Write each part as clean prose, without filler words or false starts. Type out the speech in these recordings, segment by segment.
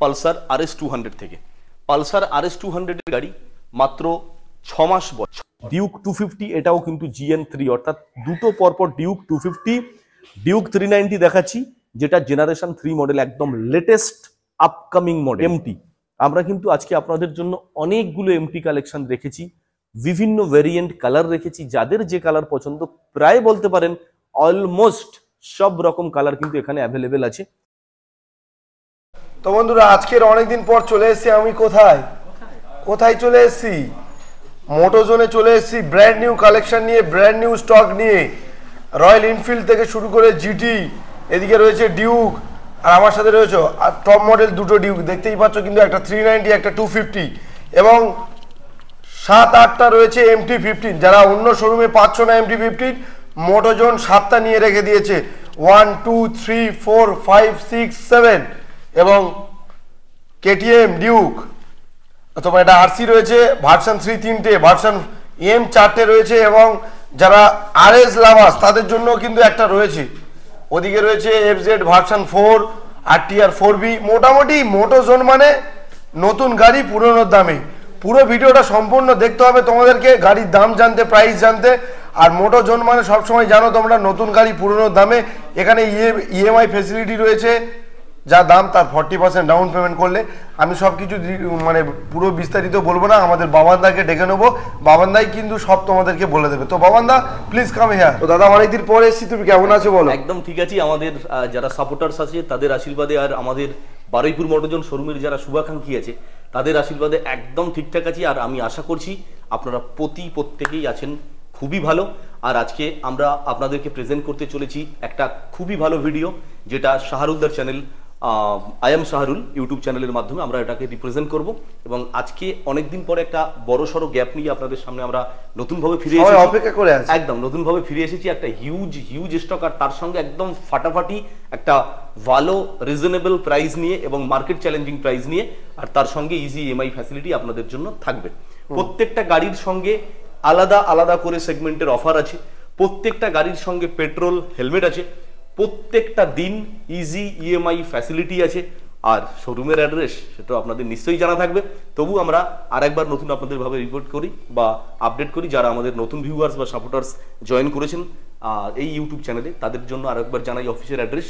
Pulsar RS 200 থেকে। Pulsar RS 200 এর গাড়ি মাত্র 6 মাস বয়স। ডিউক 250 এটাও কিন্তু GN3 অর্থাৎ দুটো পরপর ডিউক 250, ডিউক 390 দেখাচ্ছি যেটা জেনারেশন 3 মডেল, একদম লেটেস্ট আপকামিং মডেল এমটি। আমরা কিন্তু আজকে আপনাদের জন্য অনেকগুলো এমটি কালেকশন রেখেছি, বিভিন্ন ভেরিয়েন্ট কালার রেখেছি। যাদের যে কালার পছন্দ প্রায় বলতে পারেন অলমোস্ট সব রকম কালার কিন্তু এখানে অ্যাভেলেবেল আছে। তো বন্ধুরা, আজকের অনেকদিন পর চলে এসেছি আমি কোথায় চলে এসেছি? মোটোজোনে চলে এসেছি ব্র্যান্ড নিউ কালেকশন নিয়ে, ব্র্যান্ড নিউ স্টক নিয়ে। রয়্যাল এনফিল্ড থেকে শুরু করে জিটি, এদিকে রয়েছে ডিউক, আর আমার সাথে রয়েছে আর টপ মডেল দুটো ডিউক দেখতেই পাচ্ছ, কিন্তু একটা 390 একটা 250, এবং 7-8টা রয়েছে MT-15। যারা অন্য শোরুমে পাচ্ছ না MT-15, মোটোজোন 7টা নিয়ে রেখে দিয়েছে, 1 2 3 4 5 6 7, এবং KTM ডিউক। তোমার এটা আরসি রয়েছে, ভার্সন 3 3টে, ভার্সন এম 4টে রয়েছে, এবং যারা RS লাভার্স তাদের জন্য কিন্তু একটা রয়েছে। ওদিকে রয়েছে FZ ভার্সন 4, RTR 4B। মোটামুটি মোটোজোন মানে নতুন গাড়ি পুরনোর দামে। পুরো ভিডিওটা সম্পূর্ণ দেখতে হবে তোমাদেরকে, গাড়ির দাম জানতে, প্রাইস জানতে। আর মোটোজোন মানে সবসময় জানো তোমরা নতুন গাড়ি পুরনোর দামে। এখানে EMI ফেসিলিটি রয়েছে, যা দাম তার 40% ডাউন পেমেন্ট করলে। আমি সব কিছু মানে পুরো বিস্তারিত বলবো না, আমাদের বাবানদাকে ডেকে নেবো, বাবানদাই কিন্তু সব তোমাদেরকে বলে দেবে। তো বাবানদা প্লিজ কাম হিয়ার। তো দাদা অনেকদিন পরে এসেছি, তুমি কেমন আছো বলো? একদম ঠিক আছি। আমাদের যারা সাপোর্টার্স আছে তাদের আশীর্বাদে, আর আমাদের বারুইপুর মোটোজোন শোরুমের যারা শুভাকাঙ্ক্ষী আছে তাদের আশীর্বাদে একদম ঠিকঠাক আছি। আর আমি আশা করছি আপনারা প্রত্যেকেই আছেন খুবই ভালো। আর আজকে আমরা আপনাদেরকে প্রেজেন্ট করতে চলেছি একটা খুবই ভালো ভিডিও, যেটা শাহরুখদার channel I am Shahrul YouTube চ্যানেলের মাধ্যমে আমরা এটাকে রিপ্রেজেন্ট করব। এবং আজকে অনেকদিন পরে একটা বড়সড় গ্যাপ নিয়ে আপনাদের সামনে আমরা নতুনভাবে ফিরে এসেছি, অপেক্ষা করে আছি, একদম নতুনভাবে ফিরে এসেছি। একটা হিউজ স্টক, আর তার সঙ্গে একদম ফাটাফাটি একটা ভালো রিজনেবল প্রাইস নিয়ে এবং মার্কেট চ্যালেঞ্জিং প্রাইস নিয়ে, আর তার সঙ্গে ইজি EMI ফ্যাসিলিটি আপনাদের জন্য থাকবে। প্রত্যেকটা গাড়ির সঙ্গে আলাদা আলাদা করে সেগমেন্টের অফার আছে, প্রত্যেকটা গাড়ির সঙ্গে পেট্রোল হেলমেট আছে, প্রত্যেকটা দিন ইজি EMI ফ্যাসিলিটি আছে। আর শোরুমের অ্যাড্রেস সেটা আপনাদের নিশ্চয়ই জানা থাকবে, তবু আমরা আরেকবার নতুন আপনাদের ভাবে রিপোর্ট করি বা আপডেট করি। যারা আমাদের নতুন ভিউয়ার্স বা সাপোর্টার্স জয়েন করেছেন এই ইউটিউব চ্যানেলে, তাদের জন্য আরেকবার জানাই অফিসের অ্যাড্রেস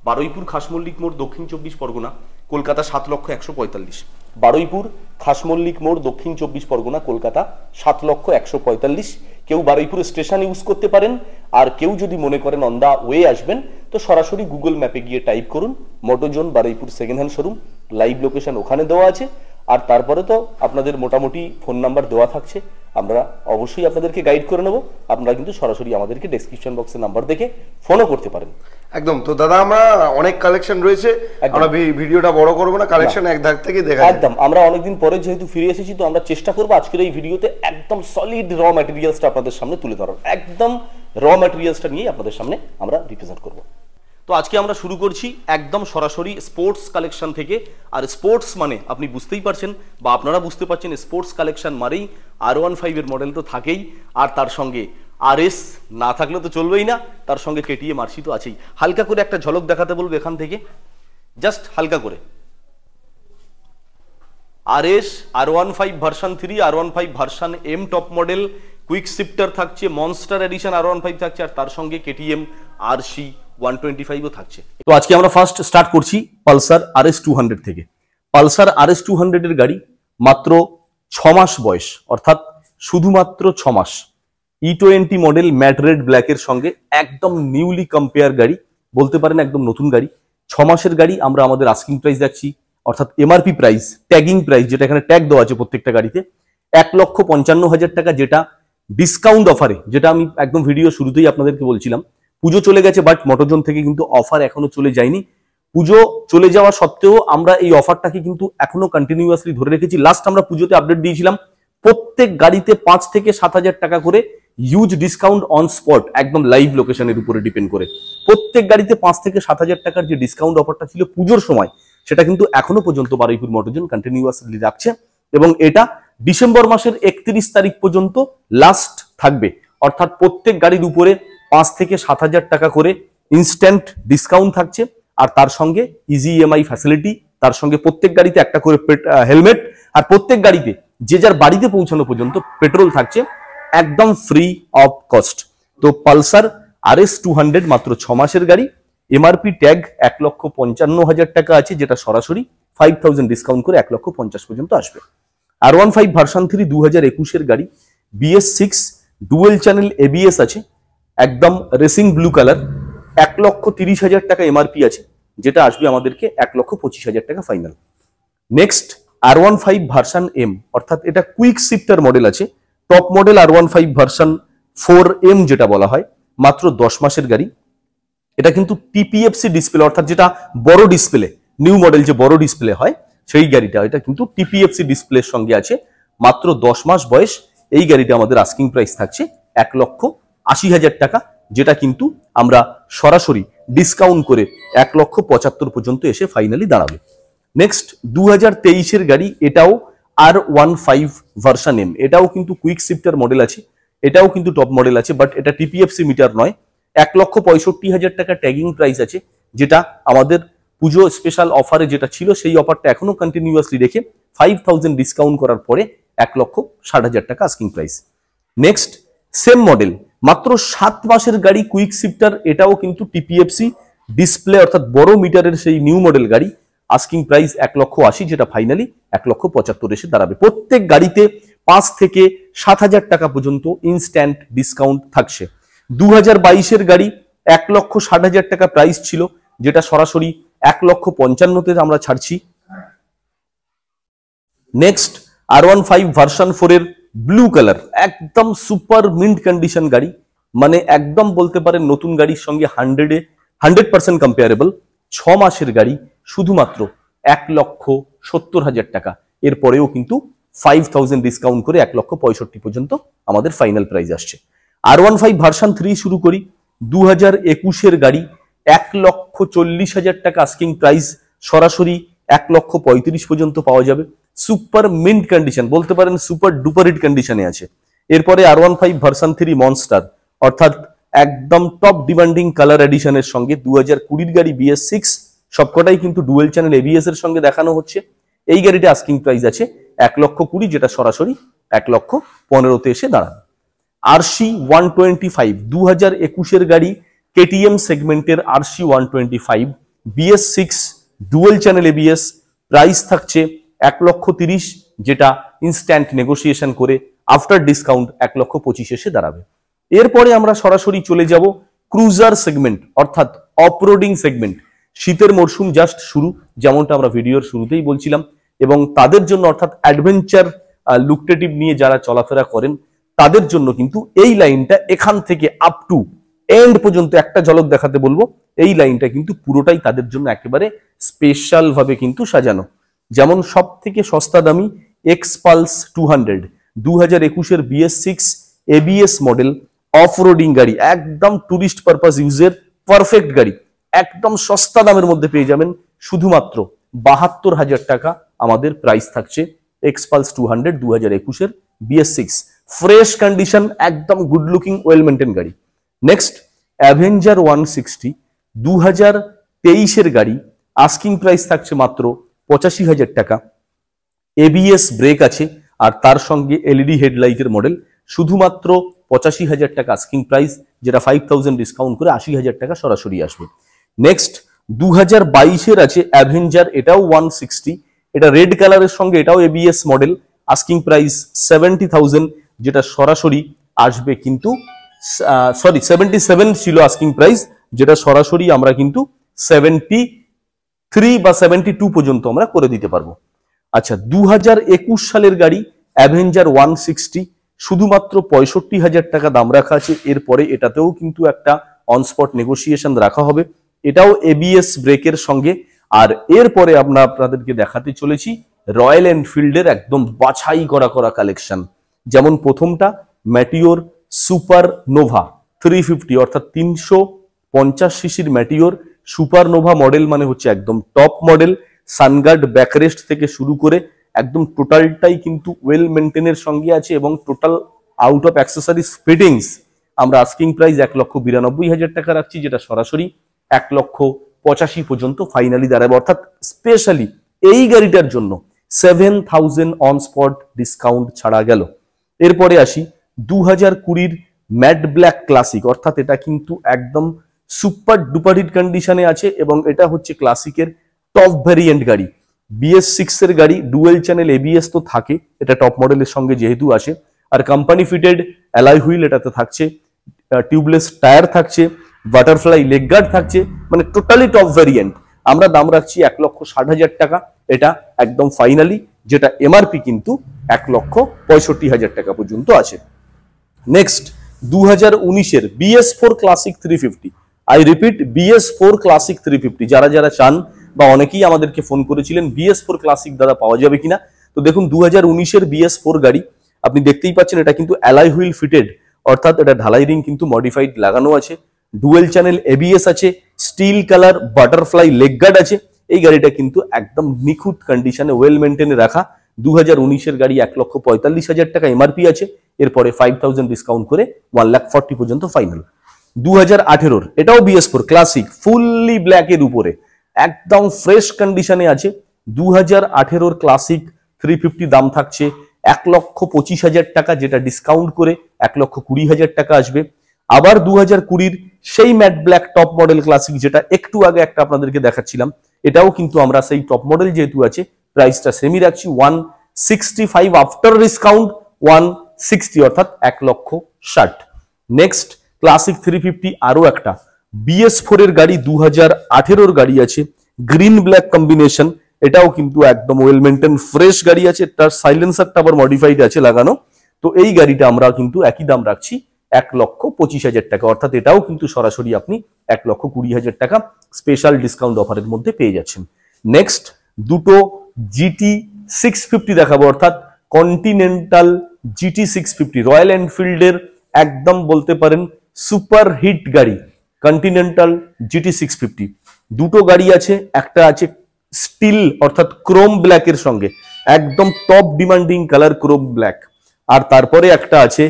বারুইপুর খাসমল্লিক মোড়, দক্ষিণ 24 পরগনা, কলকাতা 7,145,000। বারুইপুর খাসমল্লিক মোড়, দক্ষিণ 24 পরগনা, কলকাতা 7,145,000। কেউ বারুইপুর স্টেশন ইউজ করতে পারেন, আর কেউ যদি মনে করেন অন দা ওয়ে আসবেন তো সরাসরি গুগল ম্যাপে গিয়ে টাইপ করুন Motozone Baruipur second hand showroom, live location ওখানে দেওয়া আছে। আর তারপরে তো আপনাদের মোটামুটি ফোন নাম্বার দেওয়া থাকছে, আমরা অবশ্যই আপনাদেরকে গাইড করে নেব। আপনারা কিন্তু সরাসরি আমাদেরকে ডেসক্রিপশন বক্সে নাম্বার দেখে ফোনও করতে পারেন। একদম। তো দাদা আমরা অনেক কালেকশন রয়েছে, আমরা ভিডিওটা বড় করব না, কালেকশন এক ধাক থেকে দেখা একদম। আমরা অনেকদিন পরে যেহেতু ফিরে এসেছি, তো আমরা চেষ্টা করব আজকের এই ভিডিওতে একদম সলিড র ম্যাটেরিয়ালসটা আপনাদের সামনে তুলে ধরার। একদম র ম্যাটেরিয়ালসটা নিয়ে আপনাদের সামনে আমরা রিপ্রেজেন্ট করব। তো আজকে আমরা শুরু করছি একদম সরাসরি স্পোর্টস কালেকশন থেকে। আর স্পোর্টস মানে আপনি বুঝতেই পারছেন বা আপনারা বুঝতে পারছেন, স্পোর্টস কালেকশন মানেই R15 এর মডেল তো থাকেই, আর তার সঙ্গে RS না থাকলে তো চলবেই না, তার সঙ্গে KTM RC তো আছেই। হালকা করে একটা ঝলক দেখাতে বলবো এখান থেকে, জাস্ট হালকা করে। RS, R15 version 3, R15 version M top model, quick shifter থাকছে, মনস্টার এডিশন R15 থাকছে, আর তার সঙ্গে KTM RC 125ও থাকছে। তো আজকে আমরা ফার্স্ট স্টার্ট করছি পালসার RS 200 থেকে। পালসার RS 200 এর গাড়ি মাত্র 6 মাস বয়স, অর্থাৎ শুধুমাত্র 6 মাস। E20 মডেল ম্যাট রেড ব্ল্যাকের সঙ্গে একদম নিউলি কম্পেয়ার গাড়ি, বলতে পারেন একদম নতুন গাড়ি। 6 মাসের গাড়ি আমরা আমাদের আস্কিং প্রাইস রাখছি, অর্থাৎ MRP প্রাইস, ট্যাগিং প্রাইস যেটা এখানে ট্যাগ দেওয়া আছে প্রত্যেকটা গাড়িতে, 1,55,000 টাকা, যেটা ডিসকাউন্ট অফারে, যেটা আমি একদম ভিডিও শুরুতেই আপনাদেরকে বলছিলাম। পুজো চলে গেছে, বাট মোটোজোন থেকে কিন্তু অফার এখনো চলে যায়নি। পুজো চলে যাওয়া সত্ত্বেও আমরা এই অফারটাকে কিন্তু এখনো কন্টিনিউয়াসলি ধরে রেখেছি। লাস্ট আমরা পুজোতে আপডেট দিয়েছিলাম প্রত্যেক গাড়িতে 5 থেকে 7,000 টাকা করে হিউজ ডিসকাউন্ট অন স্পট, একদম লাইভ লোকেশনের উপরে ডিপেন্ড করে। প্রত্যেক গাড়িতে 5 থেকে 7,000 টাকার যে ডিসকাউন্ট অফারটা ছিল পুজোর সময়, সেটা কিন্তু এখনো পর্যন্ত বারুইপুর মোটোজোন কন্টিনিউয়াসলি রাখছে, এবং এটা ডিসেম্বর মাসের 31 তারিখ পর্যন্ত লাস্ট থাকবে। অর্থাৎ প্রত্যেক গাড়ির উপরে 5 থেকে 7,000 টাকা করে ইনস্ট্যান্ট ডিসকাউন্ট থাকছে, আর তার সঙ্গে ইজি EMI ফ্যাসিলিটি তার সঙ্গে প্রত্যেক গাড়িতে একটা করে হেলমেট, আর প্রত্যেক গাড়িতে যে যার বাড়িতে পৌঁছানো পর্যন্ত পেট্রোল থাকছে একদম ফ্রি অফ কস্ট। তো পালসার RS 200 মাত্র 6 মাসের গাড়ি, এমআরপি ট্যাগ 1,55,000 টাকা আছে, যেটা সরাসরি 5,000 ডিসকাউন্ট করে 1,50,000 পর্যন্ত আসবে। R15 ভার্সন 3 2021 এর গাড়ি, BS6 ডুয়েল চ্যানেল ABS আছে, একদম রেসিং ব্লু কালার, 1,30,000 টাকা এমআরপি আছে, যেটা আসবে আমাদেরকে 1,25,000 টাকা final. Next R15 version M, অর্থাৎ এটা কুইক শিফটার মডেল আছে, top model R15 version 4M যেটা বলা হয়, মাত্র 10 মাসের গাড়ি। এটা কিন্তু TPFC ডিসপ্লে, অর্থাৎ যেটা বড় ডিসপ্লে, নিউ মডেল যে বড় ডিসপ্লে হয় সেই গাড়িটা, এটা কিন্তু TPFC ডিসপ্লের সঙ্গে আছে, মাত্র 10 মাস বয়স। এই গাড়িটা আমাদের আস্কিং প্রাইস থাকছে 1,80,000 টাকা, যেটা কিন্তু আমরা সরাসরি ডিসকাউন্ট করে 1,75,000 পর্যন্ত এসে ফাইনালি দাঁড়াবে। নেক্সট 2023 এর গাড়ি, এটাও R15 ভার্সন M, এটাও কিন্তু কুইক শিফটার মডেল আছে, এটাও কিন্তু টপ মডেল আছে, বাট এটা TPFC মিটার নয়। 1,65,000 টাকা ট্যাগিং প্রাইস আছে, যেটা আমাদের পুজো স্পেশাল অফারে যেটা ছিল সেই অফারটা এখনো কন্টিনিউয়াসলি রেখে 5,000 ডিসকাউন্ট করার পরে 1,60,000 টাকা asking price. Next same model, মাত্র 7 মাসের গাড়ি, কুইক শিফটার, এটাও কিন্তু TPFC ডিসপ্লে অর্থাৎ বড় মিটারের সেই নিউ মডেল গাড়ি, আস্কিং প্রাইস 1,80,000, যেটা ফাইনালি 1,75,000 এসে দাঁড়াবে। প্রত্যেক গাড়িতে 5 থেকে 7,000 টাকা পর্যন্ত ইনস্ট্যান্ট ডিসকাউন্ট থাকছে। 2022 এর গাড়ি 1,60,000 টাকা প্রাইস ছিল, যেটা সরাসরি 1,55,000-তে আমরা ছাড়ছি। নেক্সট R15 ভার্সন 4 এর ব্লু কালার, একদম সুপার মিন্ট কন্ডিশন গাড়ি, মানে একদম বলতে পারেন নতুন গাড়ির সঙ্গে 100% কম্পেয়ারেবল। 6 মাসের গাড়ি, শুধুমাত্র 1,70,000 টাকা, এরপরেও কিন্তু 5,000 ডিসকাউন্ট করে 1,65,000 পর্যন্ত আমাদের ফাইনাল প্রাইস আসছে। R15 ভার্সন 3 শুরু করি, 2021 এর গাড়ি, 1,40,000 টাকা আস্কিং প্রাইস, সরাসরি 1,35,000 পর্যন্ত পাওয়া যাবে। সুপার মিন্ট কন্ডিশন, বলতে পারেন সুপার ডুপার হিট কন্ডিশনে আছে। এরপরে R15 ভার্সন 3 মনস্টার, অর্থাৎ একদম টপ ডিমান্ডিং কালার এডিশনের সঙ্গে 2020 গাড়ি BS6, সবকটাই কিন্তু ডুয়েল চ্যানেল ABS এর সঙ্গে দেখানো হচ্ছে। এই গাড়িটা আস্কিং প্রাইস আছে 1,20,000, যেটা সরাসরি 1,15,000-তে এসে দাঁড়াবে। RC 125 2021 এর গাড়ি, KTM সেগমেন্টের RC 125 BS6 dual channel ABS, price থাকছে 1,30,000, যেটা ইনস্ট্যান্ট নেগোসিয়েশন করে আফটার ডিসকাউন্ট 1,25,000 এসে দাঁড়াবে। এরপরে আমরা সরাসরি চলে যাব ক্রুজার সেগমেন্ট, অর্থাৎ অফরোডিং সেগমেন্ট। শীতের মরশুম জাস্ট শুরু, যেমনটা আমরা ভিডিওর শুরুতেই বলছিলাম, এবং তাদের জন্য অর্থাৎ অ্যাডভেঞ্চার লুকটেটিভ নিয়ে যারা চলাফেরা করেন তাদের জন্য কিন্তু এই লাইনটা এখান থেকে আপ টু এন্ড পর্যন্ত একটা ঝলক দেখাতে বলবো। এই লাইনটা কিন্তু পুরোটাই তাদের জন্য একেবারে স্পেশাল ভাবে কিন্তু সাজানো। যেমন সব থেকে সস্তা দামি এক্সপালস 200 2021 এর BS6 ABS মডেল, অফরোডিং গাড়ি, একদম টুরিস্ট পারপাস ইউজের পারফেক্ট গাড়ি, একদম সস্তা দামের মধ্যে পেয়ে যাবেন, শুধুমাত্র 72,000 টাকা আমাদের প্রাইস থাকছে। এক্সপালস 200 2021 এর BS6, ফ্রেশ কন্ডিশন, একদম গুড লুকিং ওয়েল মেনটেন গাড়ি। নেক্সট অ্যাভেঞ্জার 160 2023 এর গাড়ি, আস্কিং প্রাইস থাকছে মাত্র 85,000 টাকা। ABS ব্রেক আছে, আর তার সঙ্গে LED হেডলাইটের মডেল, শুধুমাত্র 85,000 টাকা আস্কিং প্রাইস, যেটা 5,000 ডিসকাউন্ট করে 80,000 টাকা সরাসরি আসবে। নেক্সট 2022 এর আছে অ্যাভেঞ্জার, এটাও 160, এটা রেড কালারের সঙ্গে, এটাও ABS মডেল, আস্কিং প্রাইস 70,000, যেটা সরাসরি আসবে কিন্তু 77 ছিল আস্কিং প্রাইস, যেটা সরাসরি আমরা কিন্তু 73 বা 72 পর্যন্ত আমরা করে দিতে পারবো। আচ্ছা, 2021 সালের গাড়ি অ্যাভেঞ্জার 160, শুধুমাত্র 65,000 টাকা দাম রাখা আছে। এরপরে এটাতেও কিন্তু একটা অনস্পট নেগোসিয়েশন রাখা হবে, এটাও ABS ব্রেকের সঙ্গে। আর এরপরে আমরা আপনাদেরকে দেখাতে চলেছি রয়্যাল এনফিল্ডের একদম বাছাই করা কালেকশন। যেমন প্রথমটা ম্যাটিওর সুপার নোভা 350, অর্থাৎ 350 সিসির ম্যাটিওর সুপার নোভা মডেল, মানে হচ্ছে একদম টপ মডেল। সানগার্ড ব্যাকরেস্ট থেকে শুরু করে একদম টোটালটাই কিন্তু ওয়েল মেনটেনের সঙ্গে আছে, এবং total out of accessories fittings আমরা আস্কিং প্রাইস 1,92,000 টাকা রাখছি, যেটা সরাসরি 1,85,000 পর্যন্ত ফাইনালি দাঁড়াবে। অর্থাৎ স্পেশালি এই গাড়িটার জন্য 7000 অন স্পট ডিসকাউন্ট ছাড়া গেল। এরপরে আসি 2020 ম্যাট ব্ল্যাক ক্লাসিক, অর্থাৎ এটা কিন্তু একদম সুপার ডুপার হিট কন্ডিশনে আছে এবং এটা হচ্ছে ক্লাসিকের টপ ভ্যারিয়েন্ট গাড়ি। BS6 এর গাড়ি, ডুয়েল চ্যানেল ABS তো থাকে, এটা টপ মডেলের সঙ্গে যেহেতু আসে, আর কোম্পানি ফিটেড অ্যালয় হুইল এটাতে থাকছে, টিউবলেস টায়ার থাকছে, বাটারফ্লাই লেগ গার্ড থাকছে, মানে টোটালি টপ ভ্যারিয়েন্ট। আমরা দাম রাখছি 1,60,000 টাকা, এটা একদম ফাইনালি, যেটা MRP কিন্তু 1,65,000 টাকা পর্যন্ত আছে। নেক্সট 2019-এর BS4 classic 350, I repeat BS4 classic 350, যারা যারা চান বা অনেকেই আমাদেরকে ফোন করেছিলেন BS4 ক্লাসিক দাদা পাওয়া যাবে কিনা, তো দেখুন 2019-এর BS4 গাড়ি আপনি দেখতেই পাচ্ছেন, এটা কিন্তু অ্যালয় হুইল ফিটেড, অর্থাৎ এটা ঢালাই রিং কিন্তু মডিফাইড লাগানো আছে, ডুয়েল চ্যানেল ABS আছে, steel colour butterfly leg guard আছে। এই গাড়িটা কিন্তু একদম নিখুঁত কন্ডিশনে ওয়েল মেনটেনে রাখা। 2019-এর গাড়ি 1,45,000 টাকা MRP আছে, এরপরে 5,000 ডিসকাউন্ট করে 1,40,000 পর্যন্ত ফাইনাল। 2018-র এটাও BS4 ক্লাসিক, ফুললি ব্ল্যাকের উপরে, একদম ফ্রেশ কন্ডিশনে আছে। 2018-র ক্লাসিক 350 দাম থাকছে 1,25,000 টাকা, যেটা ডিসকাউন্ট করে 1,20,000 টাকা আসবে। আবার 2020-র সেই matte black top model classic, যেটা একটু আগে একটা আপনাদেরকে দেখাচ্ছিলাম, এটাও কিন্তু আমরা সেই টপ মডেল যেহেতু আছে, প্রাইসটা সেমি রাখছি 165, আফটার ডিসকাউন্ট 160, অর্থাৎ 1,60,000। নেক্সট ক্লাসিক 350 আরো একটা BS4 এর গাড়ি, 2018-র গাড়ি আছে, গ্রিন ব্ল্যাক কম্বিনেশন, এটাও কিন্তু একদম ওয়েল মেনটেন ফ্রেশ গাড়ি আছে, তার সাইলেন্সারটা আবার মডিফাইড আছে লাগানো। তো এই গাড়িটা আমরা কিন্তু একই দাম রাখছি 1,25,000 টাকা, অর্থাৎ এটাও কিন্তু সরাসরি আপনি 1,20,000 টাকা স্পেশাল ডিসকাউন্ট অফারের মধ্যে পেয়ে যাচ্ছেন। নেক্সট দুটো GT 650 দেখাবো, অর্থাৎ কন্টিনেন্টাল GT 650, রয়্যাল এনফিল্ডের একদম বলতে পারেন সুপার হিট গাড়ি, কন্টিনেন্টাল GT 650। দুটো গাড়ি আছে, একটা আছে স্টিল অর্থাৎ ক্রোম ব্ল্যাকের সঙ্গে, একদম top demanding colour chrome black, আর তারপরে একটা আছে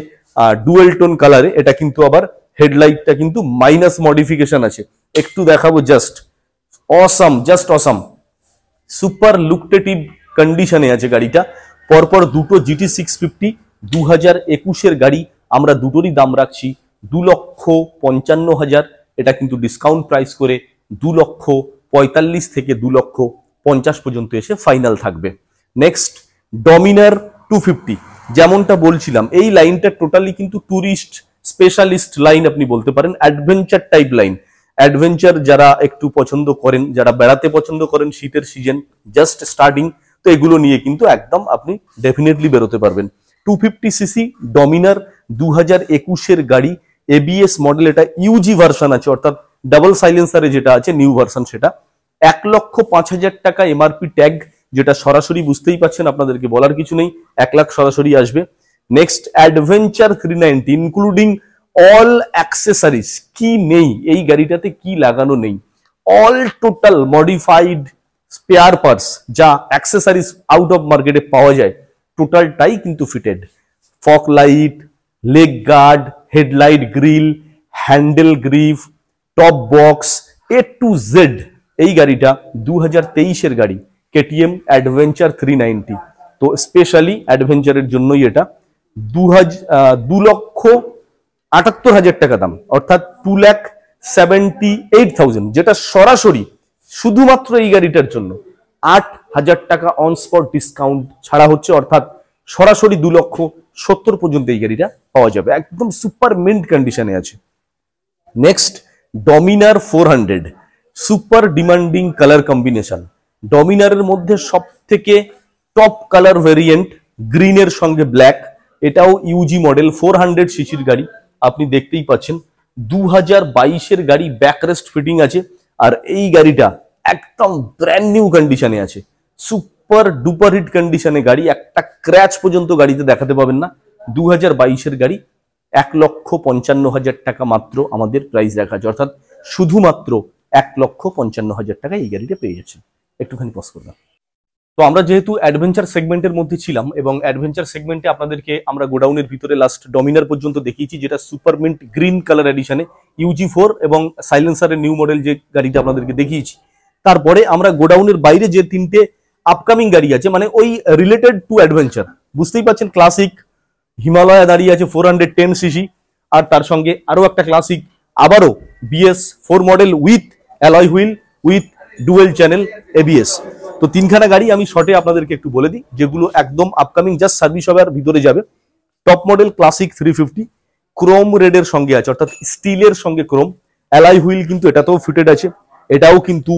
ডুয়েল টোন কালারে, এটা কিন্তু আবার হেডলাইটটা কিন্তু মাইনাস মডিফিকেশন আছে, একটু দেখাবো, just awesome, just awesome, super lucrative কন্ডিশনে আছে গাড়িটা। পরপর দুটো GT 650 2021-এর গাড়ি, আমরা দুটোরই দাম রাখছি 2,55,000, এটা কিন্তু ডিসকাউন্ট প্রাইস করে 2,45,000 থেকে 2,50,000 পর্যন্ত এসে ফাইনাল থাকবে। নেক্সট ডমিনার 250, যেমনটা বলছিলাম এই লাইনটা টোটালি কিন্তু টুরিস্ট স্পেশালিস্ট লাইন আপনি বলতে পারেন, অ্যাডভেঞ্চার টাইপ লাইন। অ্যাডভেঞ্চার যারা একটু পছন্দ করেন, যারা বেড়াতে পছন্দ করেন, শীতের সিজন জাস্ট স্টার্টিং, তো এগুলো নিয়ে কিন্তু একদম আপনি ডেফিনেটলি বেরোতে পারবেন। 250cc ডমিনার 2021-এর গাড়ি, ABS মডেল, এটা UG ভার্সন আছে, অর্থাৎ ডাবল সাইলেন্সারে যেটা আছে নিউ ভার্সন, সেটা 1,05,000 টাকা MRP ট্যাগ, যেটা সরাসরি বুঝতেই পাচ্ছেন, আপনাদেরকে বলার কিছু নেই, 1 লাখ সরাসরি আসবে। Next adventure 390 including all accessories, কি নেই এই গাড়িটাতে, কি লাগানো নেই, all total modified spare parts যা অ্যাক্সেসরিজ আউট অফ মার্কেটে পাওয়া যায়, টোটালটাই কিন্তু fitted. Fog light, leg guard, headlight grill, handle grip, top box, A to Z। এই গাড়িটা 2023-এর গাড়ি, KTM অ্যাডভেঞ্চার 390, তো স্পেশালি অ্যাডভেঞ্চারের জন্যই এটা 2,78,000 টাকা দাম, অর্থাৎ 2,78,000, যেটা সরাসরি শুধুমাত্র এই গাড়িটার জন্য 8,000 টাকা অন স্পট ডিসকাউন্ট ছাড়া হচ্ছে, অর্থাৎ সরাসরি 2,70,000 পর্যন্ত এই গাড়িটা পাওয়া যাবে, একদম সুপার মিন্ট কন্ডিশনে আছে। Next Dominar 400, super demanding colour combination, ডমিনারের মধ্যে সব থেকে টপ কালার ভেরিয়েন্ট, গ্রিনের সঙ্গে ব্ল্যাক, এটাও UG মডেল 400cc গাড়ি, আপনি দেখতেই পাচ্ছেন 2022-এর গাড়ি, ব্যাকরেস্ট ফিটিং আছে, আর এই গাড়িটা একদম ব্র্যান্ড নিউ কন্ডিশনে আছে, সুপার ডুপার হিট কন্ডিশনে গাড়ি, একটা ক্র্যাচ পর্যন্ত গাড়িতে দেখাতে পাবেন না। 2022-এর গাড়ি 1,55,000 টাকা মাত্র আমাদের প্রাইস রাখা আছে, অর্থাৎ শুধুমাত্র 1,55,000 টাকা এই গাড়িটা পেয়ে যাচ্ছেন। একটুখানি পজ করলাম। তো আমরা যেহেতু অ্যাডভেঞ্চার সেগমেন্টের মধ্যে ছিলাম, এবং অ্যাডভেঞ্চার সেগমেন্টে আপনাদেরকে আমরা গোডাউনের ভিতরে লাস্ট ডমিনার পর্যন্ত দেখিয়েছি, যেটা সুপার মিন্ট গ্রিন কালার এডিশনে UG4 এবং সাইলেন্সারের নিউ মডেল যে গাড়িটা আপনাদেরকে দেখিয়েছি। তারপরে আমরা গোডাউনের বাইরে যে তিনটে আপকামিং গাড়ি আছে, মানে ওই রিলেটেড টু অ্যাডভেঞ্চার। বুঝতেই পারছেন, ক্লাসিক হিমালয়া দাঁড়িয়ে আছে 410 সিসি, আর তার সঙ্গে আরো একটা ক্লাসিক আবারও BS4 model with alloy wheel with dual channel ABS। তো তিনখানা গাড়ি আমি শর্টে আপনাদেরকে একটু বলে দিই, যেগুলো একদম আপকামিং, জাস্ট সার্ভিস হবে আর ভিতরে যাবে। টপ মডেল ক্লাসিক 350 ক্রোম রেডের সঙ্গে আছে, অর্থাৎ স্টিলের সঙ্গে ক্রোম। অ্যালয় হুইল কিন্তু এটাতেও ফিটেড আছে, এটাও কিন্তু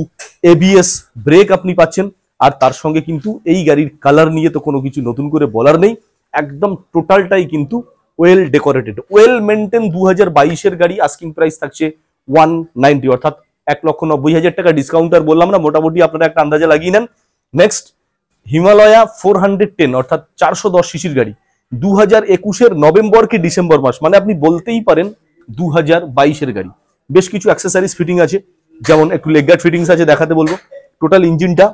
ABS ব্রেক আপনি পাচ্ছেন। আর তার সঙ্গে কিন্তু এই গাড়ির কালার নিয়ে তো কোনো কিছু নতুন করে বলার নেই, একদম টোটালটাই কিন্তু ওয়েল ডেকোরেটেড, ওয়েল মেনটেন। 2022-এর গাড়ি, আস্কিং প্রাইস থাকছে 190, অর্থাৎ 1,90,000 টাকা। ডিসকাউন্টার বললাম না, মোটামুটি আপনারা একটা আন্দাজে লাগিয়ে নেন। নেক্সট হিমালয়া 410, অর্থাৎ 410 সিসির গাড়ি, 2021-এর নভেম্বর কি ডিসেম্বর মাস, মানে আপনি বলতেই পারেন 2022-এর গাড়ি। বেশ কিছু অ্যাক্সেসরিজ ফিটিং আছে, যেমন একটু লেগ গার্ড ফিটিংস আছে, দেখাতে বলবো। টোটাল ইঞ্জিনটা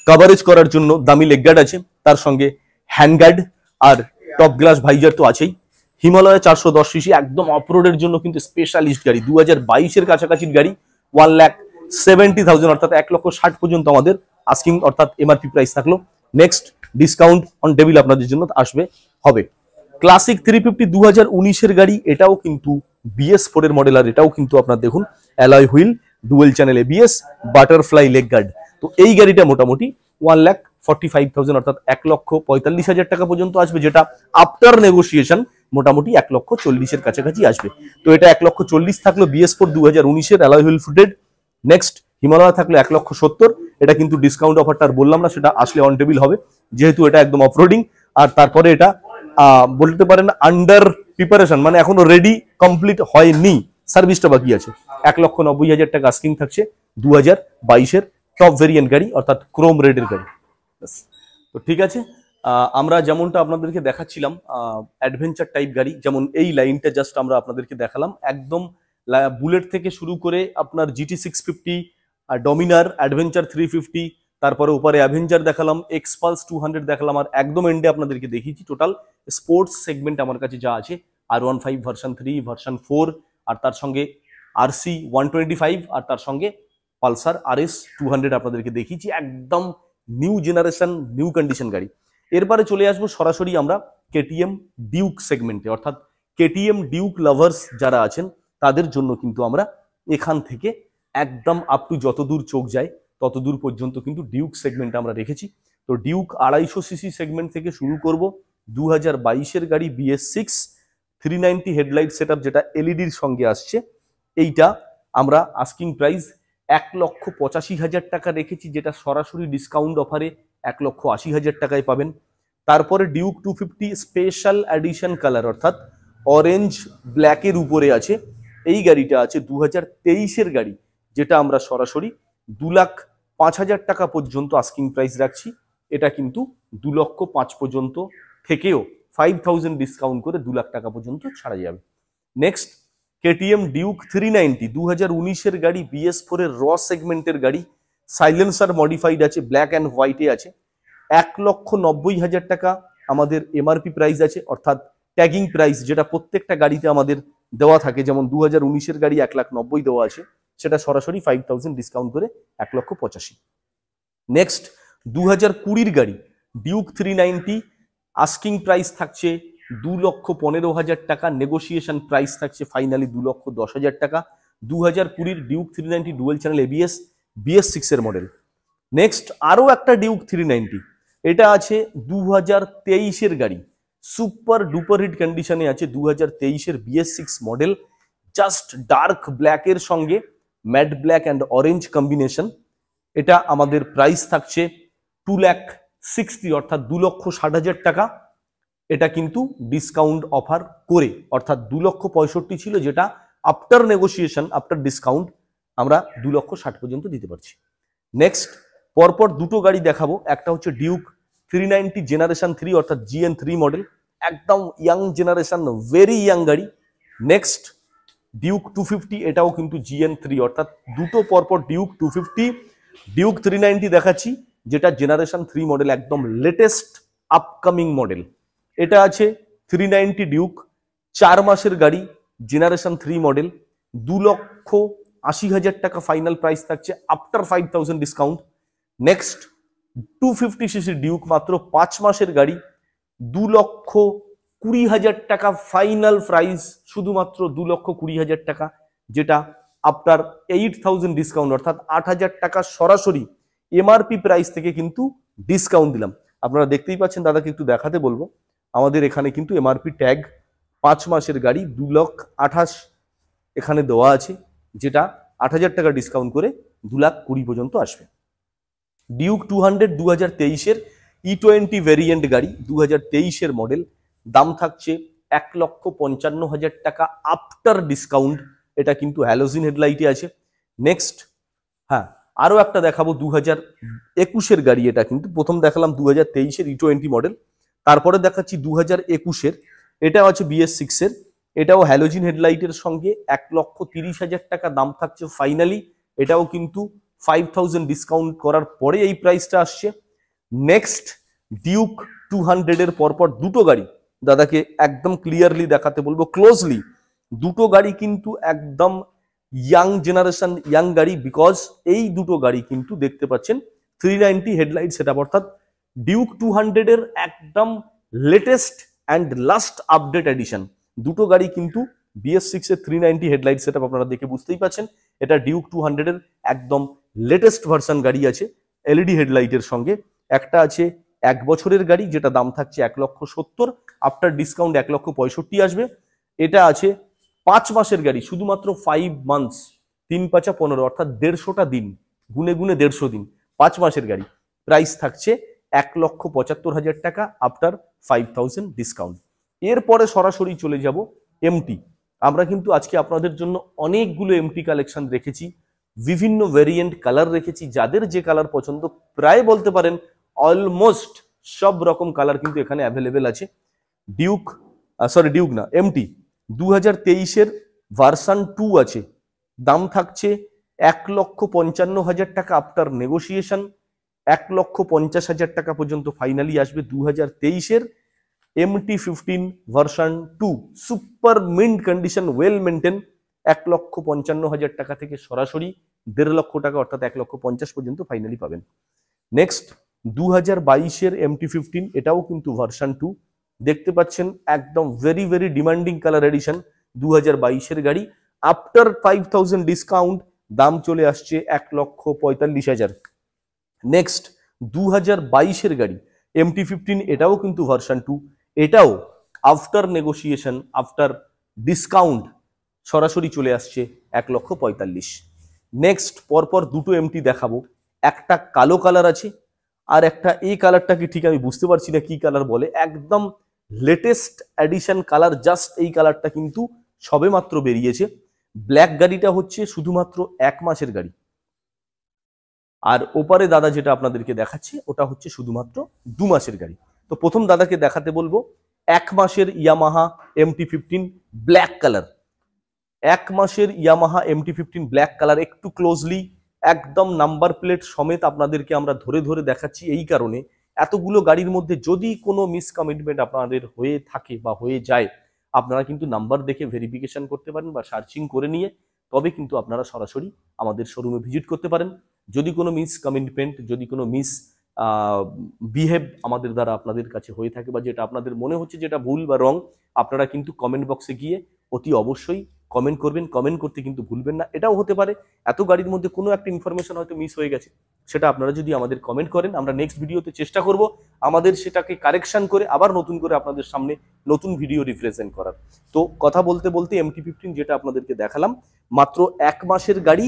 কভারেজ করার জন্য দামি লেগ গার্ড আছে, তার সঙ্গে হ্যান্ড গার্ড আর টপ গ্লাস ভাইজার তো আছেই। হিমালয়া 410 সিসি একদম অফরোডের জন্য কিন্তু স্পেশালিস্ট গাড়ি, 2022-এর কাছাকাছির গাড়ি। 1,70,000 অর্থাৎ 1,60,000 পর্যন্ত আমাদের আস্কিং অর্থাৎ MRP প্রাইস থাকলো। নেক্সট ডিসকাউন্ট অন টেবিল আপনাদের জন্য আসবে হবে। ক্লাসিক 350 2019-এর গাড়ি, এটাও কিন্তু BS4 এর মডেল, আর এটাও কিন্তু আপনার দেখুন alloy wheel dual channel ABS butterfly leg guard. তো এই গাড়িটা মোটামুটি 1,45,000 অর্থাৎ 1,45,000 টাকা পর্যন্ত আসবে, যেটা আফটার নেগোসিয়েশন মোটামুটি 1,40,000-এর কাছাকাছি আসবে। তো এটা 1,40,000 থাকলো BS4 2019-এর alloy wheel fitted. Next Himalaya থাকলো 1,70,000, এটা কিন্তু ডিসকাউন্ট অফারটা আর বললাম না, সেটা আসলে অন টেবিল হবে, যেহেতু এটা একদম অফরোডিং। আর তারপরে এটা বলতে পারেন আন্ডার প্রিপারেশন, মানে এখনো রেডি কমপ্লিট হয়নি, সার্ভিসটা বাকি আছে। 1,90,000 টাকা আস্কিং থাকছে 2022-এর টপ ভেরিয়েন্ট গাড়ি, অর্থাৎ ক্রোম রেডের গাড়ি। তো ঠিক আছে, আমরা যেমনটা আপনাদেরকে দেখাচ্ছিলাম অ্যাডভেঞ্চার টাইপ গাড়ি, যেমন এই লাইনটা জাস্ট আমরা আপনাদেরকে দেখালাম, একদম বুলেট থেকে শুরু করে আপনার GT 650, ডমিনার, অ্যাডভেঞ্চার 350, তারপরে উপরে অ্যাভেঞ্জার দেখালাম, এক্সপালস 200 দেখালাম, আর একদম এন্ডে আপনাদেরকে দেখিয়েছি টোটাল স্পোর্টস সেগমেন্ট আমার কাছে যা আছে, R15 ভার্সন 3, ভার্সন 4, আর তার সঙ্গে RC 125, আর তার সঙ্গে পালসার RS 200 আপনাদেরকে দেখিয়েছি, একদম নিউ জেনারেশন নিউ কন্ডিশন গাড়ি। এরপরে চলে আসবো সরাসরি আমরা KTM ডিউক সেগমেন্টে, অর্থাৎ KTM ডিউক লাভার্স যারা আছেন তাদের জন্য কিন্তু আমরা এখান থেকে একদম আপ টু যতদূর চোখ যায় ততদূর পর্যন্ত কিন্তু ডিউক সেগমেন্ট আমরা রেখেছি। তো ডিউক 250 সিসি সেগমেন্ট থেকে শুরু করব। 2022-এর গাড়ি BS6 390 হেডলাইট সেটআপ, যেটা LED-র সঙ্গে আসছে। এইটা আমরা আস্কিং প্রাইস 1,85,000 টাকা রেখেছি, যেটা সরাসরি ডিসকাউন্ট অফারে 1,80,000 টাকায় পাবেন। তারপরে ডিউক 250 স্পেশাল এডিশন কালার, অর্থাৎ অরেঞ্জ ব্ল্যাকের উপরে আছে, এই গাড়িটা আছে 2023-এর গাড়ি, যেটা আমরা সরাসরি 2,05,000 টাকা পর্যন্ত আস্কিং প্রাইস রাখছি। এটা কিন্তু 2,05,000 পর্যন্ত থেকেও 5,000 ডিসকাউন্ট করে 2,00,000 টাকা পর্যন্ত ছাড়া যাবে। নেক্সট KTM ডিউক 390 2019-এর গাড়ি, BS4 এর র সেগমেন্টের গাড়ি, সাইলেন্সার মডিফাইড আছে, ব্ল্যাক অ্যান্ড হোয়াইটে আছে। 1,90,000 টাকা আমাদের MRP প্রাইস আছে, অর্থাৎ ট্যাগিং প্রাইস, যেটা প্রত্যেকটা গাড়িতে আমাদের দেওয়া থাকে, যেমন 2019-এর গাড়ি 1,90,000 দেওয়া আছে, সেটা সরাসরি 5,000 ডিসকাউন্ট করে 1,85,000। নেক্সট 2020-এর গাড়ি ডিউক 390 আস্কিং প্রাইস থাকছে 2,15,000 টাকা, নেগোসিয়েশন প্রাইস থাকছে ফাইনালি 2,10,000 টাকা। 2020-এর ডিউক 390 ডুয়েল চ্যানেল ABS BS6-এর মডেল। নেক্সট আরও একটা ডিউক 390, এটা আছে 2023-এর গাড়ি, সুপার ডুপার হিট কন্ডিশনে আছে, 2023-এর BS6 মডেল, জাস্ট ডার্ক ব্ল্যাকের সঙ্গে matte black and orange combination. এটা আমাদের প্রাইস থাকছে 2,60,000 অর্থাৎ 2,60,000 টাকা। এটা কিন্তু ডিসকাউন্ট অফার করে, অর্থাৎ 2,65,000 ছিল, যেটা আফটার নেগোসিয়েশন আফটার ডিসকাউন্ট আমরা 2,60,000 পর্যন্ত দিতে পারছি। নেক্সট পরপর দুটো গাড়ি দেখাবো, একটা হচ্ছে ডিউক 390 জেনারেশন 3 অর্থাৎ GN3 মডেল, একদম ইয়াং জেনারেশন, ভেরি ইয়াং গাড়ি। নেক্সট ডিউক 250, এটাও কিন্তু GN3 অর্থাৎ দুটো পরপর ডিউক 250 ডিউক 390 দেখাচ্ছি, যেটা জেনারেশন 3 মডেল, একদম লেটেস্ট আপকামিং মডেল। এটা আছে 390 ডিউক, 4 মাসের গাড়ি, জেনারেশন 3 মডেল, 2,80,000 টাকা ফাইনাল প্রাইস থাকছে after 5,000 discount. Next 250cc Duke মাত্র 5 মাসের গাড়ি, 2,20,000 টাকা ফাইনাল প্রাইস, শুধুমাত্র 2,20,000 টাকা, যেটা আফটার 8,000 ডিসকাউন্ট অর্থাৎ 8,000 টাকা সরাসরি এমআরপি প্রাইস থেকে কিন্তু ডিসকাউন্ট দিলাম। আপনারা দেখতেই পাচ্ছেন, দাদাকে একটু দেখাতে বলবো, আমাদের এখানে কিন্তু এমআরপি ট্যাগ 5 মাসের গাড়ি 2,28,000 এখানে দেওয়া আছে, যেটা 8,000 টাকা ডিসকাউন্ট করে 2,20,000 পর্যন্ত আসবে। ডিউক 200 2023-এর E20 ভেরিয়েন্ট গাড়ি, 2023-এর মডেল, দাম থাকছে 1,55,000 টাকা আফটার ডিসকাউন্ট। এটা কিন্তু হ্যালোজিন হেডলাইটে আছে। নেক্সট, হ্যাঁ আরো একটা দেখাবো 2021-এর গাড়ি। এটা কিন্তু প্রথম দেখালাম 2023-এর E20 মডেল, তারপরে দেখাচ্ছি 2021-এর, এটাও আছে BS6-এর, এটাও হ্যালোজিন হেডলাইটের সঙ্গে 1,30,000 টাকা দাম থাকছে ফাইনালি। এটাও কিন্তু 5,000 ডিসকাউন্ট করার পরে এই প্রাইসটা আসছে। নেক্সট, ডিউক 200-এর পরপর দুটো গাড়ি দাদাকে একদম ক্লিয়ারলি দেখাতে বলবো, ক্লোজলি। দুটো গাড়ি কিন্তু একদম ইয়াং জেনারেশন, ইয়াং গাড়ি, বিকজ এই দুটো গাড়ি কিন্তু দেখতে পাচ্ছেন 390 হেডলাইট সেটআপ, অর্থাৎ ডিউক 200-এর একদম latest and last update edition. দুটো গাড়ি কিন্তু BS6-এর 390 হেডলাইট সেটআপ, আপনারা দেখে বুঝতেই পাচ্ছেন এটা ডিউক 200-এর একদম লেটেস্ট ভার্সন গাড়ি আছে এলইডি হেডলাইটের সঙ্গে। একটা আছে 1 বছরের গাড়ি, যেটা দাম থাকছে 1,70,000, আফটার ডিসকাউন্ট 1,65,000 আসবে। এটা আছে 5 মাসের গাড়ি, শুধুমাত্র 5 মান্থস, 3×5=15, অর্থাৎ 150টা দিন, গুনে গুনে 150 দিন, 5 মাসের গাড়ি, প্রাইস থাকছে 1,75,000 টাকা আফটার 5,000 ডিসকাউন্ট। এরপরে সরাসরি চলে যাব এমটি। আমরা কিন্তু আজকে আপনাদের জন্য অনেকগুলো এমটি কালেকশন রেখেছি, বিভিন্ন ভেরিয়েন্ট কালার রেখেছি, যাদের যে কালার পছন্দ প্রায় বলতে পারেন অলমোস্ট সব রকম কালার কিন্তু এখানে অ্যাভেলেবেল আছে। ডিউক না, এমটি 2023-এর ভার্সন 2 আছে, দাম থাকছে 1,55,000 টাকা আফটার নেগোসিয়েশন, 1,50,000 টাকা পর্যন্ত ফাইনালি আসবে 2023-এর MT-15 version 2, super mint condition, well maintain, 1,55,000 টাকা থেকে সরাসরি 1.5 লক্ষ টাকা অর্থাৎ 1,50,000 পর্যন্ত ফাইনালি পাবেন। নেক্সট, 2022-এর MT-15, এটাও কিন্তু ভার্সন 2, দেখতে পাচ্ছেন একদম very very demanding colour edition, 2022-এর গাড়ি, আফটার 5,000 ডিসকাউন্ট দাম চলে আসছে 1,45,000। নেক্সট, 2022-এর গাড়ি MT-15, এটাও কিন্তু ভার্সন 2, এটাও আফটার নেগোসিয়েশন, আফটার ডিসকাউন্ট সরাসরি চলে আসছে 1,45,000। নেক্সট, পরপর দুটো এমটি দেখাবো, একটা কালো কালার আছে আর একটা এই কালারটাকে ঠিক আমি বুঝতে পারছি না কি কালার বলে, একদম লেটেস্ট এডিশন কালার, জাস্ট এই কালারটা কিন্তু সবে মাত্র বেরিয়েছে। ব্ল্যাক গাড়িটা হচ্ছে শুধুমাত্র 1 মাসের গাড়ি, আর ওপারে দাদা যেটা আপনাদেরকে দেখাচ্ছে ওটা হচ্ছে শুধুমাত্র 2 মাসের গাড়ি। তো প্রথম দাদাকে দেখাতে বলবো 1 মাসের ইয়ামাহা MT-15 ব্ল্যাক কালার, 1 মাসের ইয়ামাহা MT-15 ব্ল্যাক কালার, একটু ক্লোজলি একদম নাম্বার প্লেট সমেত আপনাদেরকে আমরা ধরে ধরে দেখাচ্ছি এই কারণে, এতগুলো গাড়ির মধ্যে যদি কোনো মিসকমিটমেন্ট আপনাদের হয়ে থাকে বা হয়ে যায়, আপনারা কিন্তু নাম্বার দেখে ভেরিফিকেশন করতে পারেন বা সার্চিং করে নিয়ে তবে কিন্তু আপনারা সরাসরি আমাদের শোরুমে ভিজিট করতে পারেন। যদি কোনো মিসকমিটমেন্ট, যদি কোনো বিহেভ আমাদের দ্বারা আপনাদের কাছে হয়ে থাকে বা যেটা আপনাদের মনে হচ্ছে যেটা ভুল বা রং, আপনারা কিন্তু কমেন্ট বক্সে গিয়ে অতি অবশ্যই কমেন্ট করবেন। কমেন্ট করতে কিন্তু ভুলবেন না। এটাও হতে পারে এত গাড়ির মধ্যে কোনো একটা ইনফরমেশন হয়তো মিস হয়ে গেছে, সেটা আপনারা যদি আমাদের কমেন্ট করেন, আমরা নেক্সট ভিডিওতে চেষ্টা করব আমাদের সেটাকে কারেকশন করে আবার নতুন করে আপনাদের সামনে নতুন ভিডিও রিপ্রেজেন্ট করার। তো কথা বলতে বলতে MT-15 যেটা আপনাদেরকে দেখালাম, মাত্র 1 মাসের গাড়ি,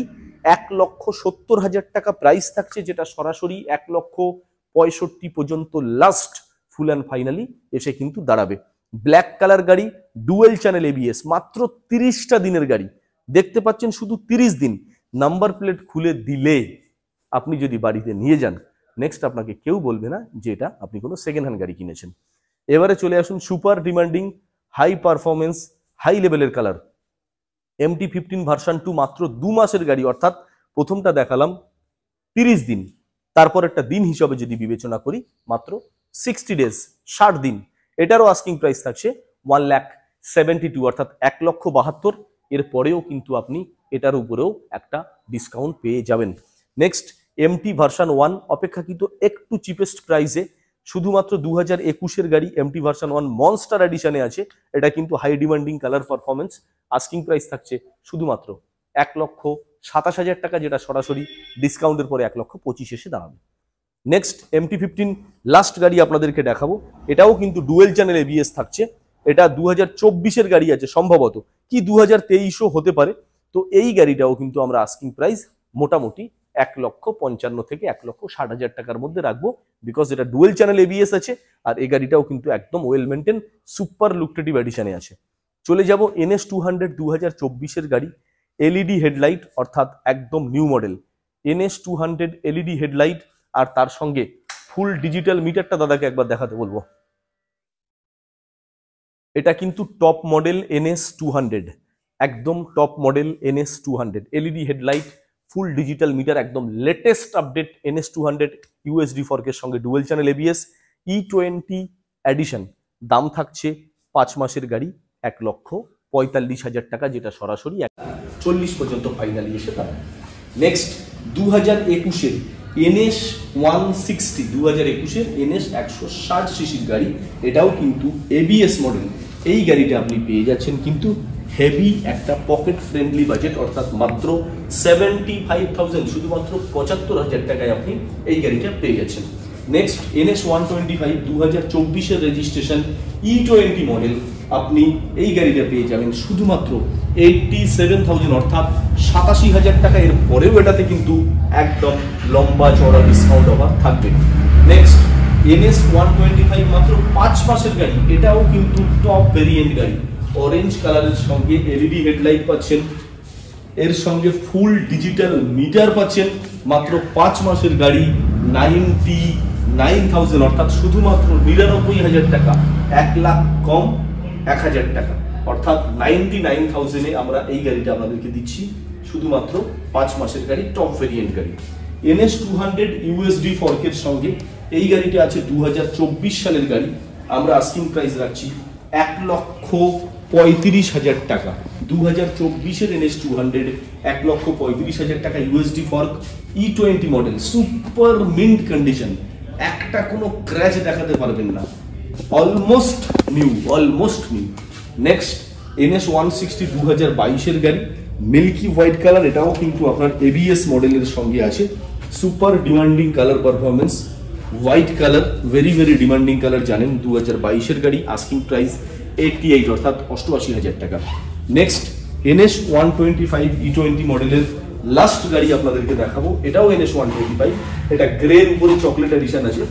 1,70,000 টাকা প্রাইস থাকছে, যেটা সরাসরি 1,65,000 পর্যন্ত লাস্ট ফুল অ্যান্ড ফাইনালি এসে কিন্তু দাঁড়াবে। ব্ল্যাক কালার গাড়ি, ডুয়েল চ্যানেল ABS, মাত্র 30টা দিনের গাড়ি, দেখতে পাচ্ছেন শুধু 30 দিন। নাম্বার প্লেট খুলে দিলে আপনি যদি বাড়িতে নিয়ে যান, নেক্সট আপনাকে কেউ বলবে না যে এটা আপনি কোনো সেকেন্ড হ্যান্ড গাড়ি কিনেছেন। এবারে চলে আসুন super demanding, high performance, high লেভেলের কালার MT-15 ভার্সন 2, মাত্র 2 মাসের গাড়ি, অর্থাৎ প্রথমটা দেখালাম 30 দিন, তারপর একটা দিন হিসাবে যদি বিবেচনা করি মাত্র 60 ডেজ, 60 দিন। এটারও আস্কিং প্রাইস থাকছে 1,72,000, অর্থাৎ 1,72,000। এর পরেও কিন্তু আপনি এটার উপরেও একটা ডিসকাউন্ট পেয়ে যাবেন। নেক্সট, এমটি ভার্সন 1 অপেক্ষাকৃত একটু চিপেস্ট প্রাইসে শুধুমাত্র 2021-এর গাড়ি এমটি ভার্সন 1 মনস্টার এডিশনে আছে। এটা কিন্তু high demanding colour performance. Asking price থাকছে শুধুমাত্র 1,27,000 টাকা, যেটা সরাসরি ডিসকাউন্টের পরে 1,25,000 এসে দাঁড়াবে। নেক্সট MT-15 লাস্ট গাড়ি আপনাদেরকে দেখাবো। এটাও কিন্তু ডুয়েল চ্যানেল এবিএস থাকছে। এটা 2024-এর গাড়ি আছে সম্ভবত, কি 2023ও হতে পারে। তো এই গাড়িটাও কিন্তু আমরা আস্কিং প্রাইস মোটামুটি 1,55,000 থেকে 1,60,000 টাকার মধ্যে রাখবো, বিকজ এটা ডুয়েল চ্যানেল এবিএস আছে আর এই গাড়িটাও কিন্তু একদম ওয়েল মেনটেন সুপার লুকটেটিভ এডিশনে আছে। চলে যাব NS200 2024-এর গাড়ি, এলইডি হেডলাইট অর্থাৎ একদম new model NS200 LED headlight আর তার সঙ্গে ফুল ডিজিটাল মিটারটা দাদাকে একবার দেখাতে বলবো। এটা কিন্তু টপ মডেল NS200, একদম top model NS200 LED headlight, full digital meter, একদম লেটেস্ট আপডেট NS200 ইউএসডি ফর্কের সঙ্গে dual channel ABS E20 addition. দাম থাকছে 5 মাসের গাড়ি 1,45,000 টাকা, যেটা সরাসরি 40 পর্যন্ত ফাইনালি এসে দাঁড়ায়। নেক্সট 2021-এর NS160, 2021-এর NS 160 সিসির গাড়ি, এটাও কিন্তু এবিএস মডেল। এই গাড়িটা আপনি পেয়ে যাচ্ছেন কিন্তু হেভি একটা পকেট ফ্রেন্ডলি বাজেট, অর্থাৎ মাত্র 75,000, শুধুমাত্র 75,000 টাকায় আপনি এই গাড়িটা পেয়ে যাচ্ছেন। Next NS125 2024-এর registration E20 model, আপনি এই গাড়িটা পেয়ে যাবেন শুধুমাত্র 87,000, অর্থাৎ 87,000 টাকা। এর পরেও এটাতে কিন্তু একদম লম্বা চড়া ডিসকাউন্ট অফার থাকবে। নেক্সট NS125 মাত্র 5 মাসের গাড়ি, এটাও কিন্তু টপ ভেরিয়েন্ট গাড়ি, অরেঞ্জ কালারের সঙ্গে এলইডি হেডলাইট পাচ্ছেন, এর সঙ্গে ফুল ডিজিটাল মিটার পাচ্ছেন, মাত্র 5 মাসের গাড়ি 99,000, অর্থাৎ শুধুমাত্র 99,000 টাকা, 1 লাখ কম 1,000 টাকা, অর্থাৎ 99,000-এ আমরা এই গাড়িটা আপনাদেরকে দিচ্ছি, শুধুমাত্র 5 মাসের গাড়ি, টপ ভেরিয়েন্ট গাড়ি। NS200 ইউএসডি ফর্কের সঙ্গে এই গাড়িটা আছে 2024 সালের গাড়ি, আমরা আস্কিং প্রাইস রাখছি 1,35,000 টাকা। 2024-এর NS200 1,35,000 টাকা, USD fork, E20 model, super mint condition, একটা কোনো ক্র্যাচ দেখাতে পারবেন না, almost new, almost new. Next NS160 2022-এর গাড়ি, মিল্কি হোয়াইট কালার, এটাও কিন্তু আপনার এবিএস মডেলের সঙ্গে আছে, super demanding colour performance, white colour, very very demanding colour জানেন। 2022-এর গাড়ি, আস্কিং প্রাইস 88, অর্থাৎ 88,000 টাকা। নেক্সট NS125 E20 মডেলের লাস্ট গাড়ি আপনাদেরকে দেখাবো, এটাও NS125, এটা গ্রের উপরে চকলেট এডিশন আছে।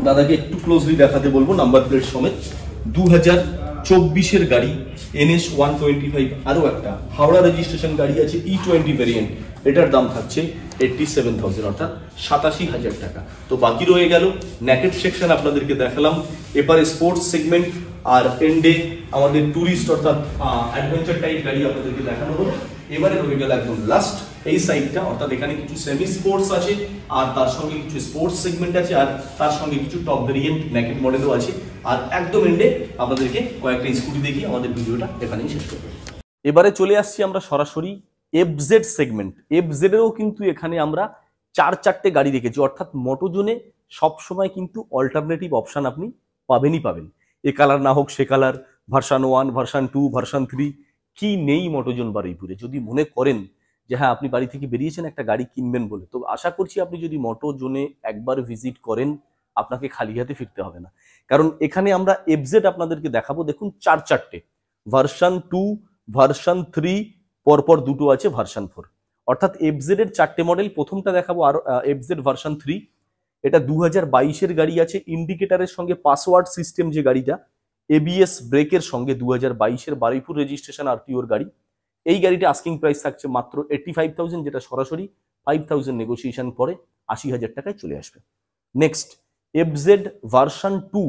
দাদাকে একটু ক্লোজলি দেখাতে বলবো নাম্বার প্লেট সমেত। 2024-এর গাড়ি NS125, আরো একটা হাওড়া রেজিস্ট্রেশন গাড়ি আছে E20 ভেরিয়েন্ট, এটার দাম থাকছে 87,000, অর্থাৎ 87,000 টাকা। তো বাকি রয়ে গেল নেকেড সেকশন আপনাদেরকে দেখালাম, এবারে স্পোর্টস সেগমেন্ট আর এন্ডে আমাদের টুরিস্ট অর্থাৎ অ্যাডভেঞ্চার টাইপ গাড়ি আপনাদেরকে দেখানো হলো। এবারে রয়ে গেল একদম লাস্ট এই সাইডটা, অর্থাৎ এখানে কিছু সেমি স্পোর্টস আছে আর তার সঙ্গে কিছু স্পোর্টস সেগমেন্ট আছে আর তার সঙ্গে কিছু টপ ভেরিয়েন্ট নেকেড মডেলও আছে, আর একদম এন্ডে আপনাদেরকে কয়েকটা স্কুটি দেখিয়ে আমাদের ভিডিওটা এখানেই শেষ করবো। এবারে চলে আসছি আমরা সরাসরি এফজেড সেগমেন্ট। এফজেডেরও কিন্তু এখানে আমরা 4-4টে গাড়ি রেখেছি, অর্থাৎ মোটোজোনে সবসময় কিন্তু অল্টারনেটিভ অপশান আপনি পাবেনই পাবেন। এ কালার না হোক সে কালার, ভার্সন 1, ভার্সন 2, ভার্সন 3, কি নেই মোটোজোন বারুইপুরে। যদি মনে করেন যে হ্যাঁ আপনি বাড়ি থেকে বেরিয়েছেন একটা গাড়ি কিনবেন বলে, তো আশা করছি আপনি যদি মোটোজোনে একবার ভিজিট করেন আপনাকে খালি হাতে ফিরতে হবে না, কারণ এখানে আমরা এফজেড আপনাদেরকে দেখাবো। দেখুন 4-4টে, ভার্সন 2, ভার্সন 3, পরপর দুটো আছে ভার্সন 4, অর্থাৎ এফজেড এর 4টে মডেল। প্রথমটা দেখাবো আর এফজেড ভার্সন 3, এটা 2022-এর গাড়ি আছে, ইন্ডিকেটারের সঙ্গে পাসওয়ার্ড সিস্টেম যে গাড়িটা, এবিএস ব্রেকের সঙ্গে 2022-এর বারুইপুর রেজিস্ট্রেশন আরটিওর গাড়ি। এই গাড়িটা আস্কিং প্রাইস থাকছে মাত্র 85,000, যেটা সরাসরি 5,000 নেগোসিয়েশন পরে 80,000 টাকায় চলে আসবে। নেক্সট এফজেড ভার্সন 2,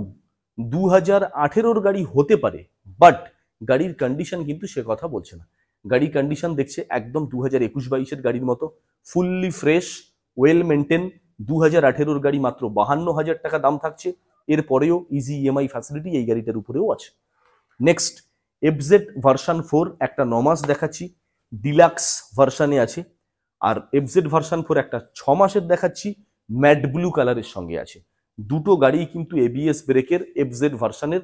2018-ওর গাড়ি হতে পারে, বাট গাড়ির কন্ডিশন কিন্তু সে কথা বলছে না। গাড়ির কন্ডিশন দেখছে একদম 2021-22-এর গাড়ির মতো, ফুললি ফ্রেশ, ওয়েল মেনটেন। 2018-ওর গাড়ি মাত্র 52,000 টাকা দাম থাকছে, এরপরেও ইজি ইএমআই ফ্যাসিলিটি এই গাড়িটার উপরেও আছে। নেক্সট এফজেড ভার্সন 4, একটা 9 মাস দেখাচ্ছি, ডিলাক্স ভার্সনে আছে, আর এফজেড ভার্সন 4 একটা 6 মাসের দেখাচ্ছি, ম্যাট ব্লু কালারের সঙ্গে আছে। দুটো গাড়ি কিন্তু এবিএস ব্রেকের এফজেড ভার্সনের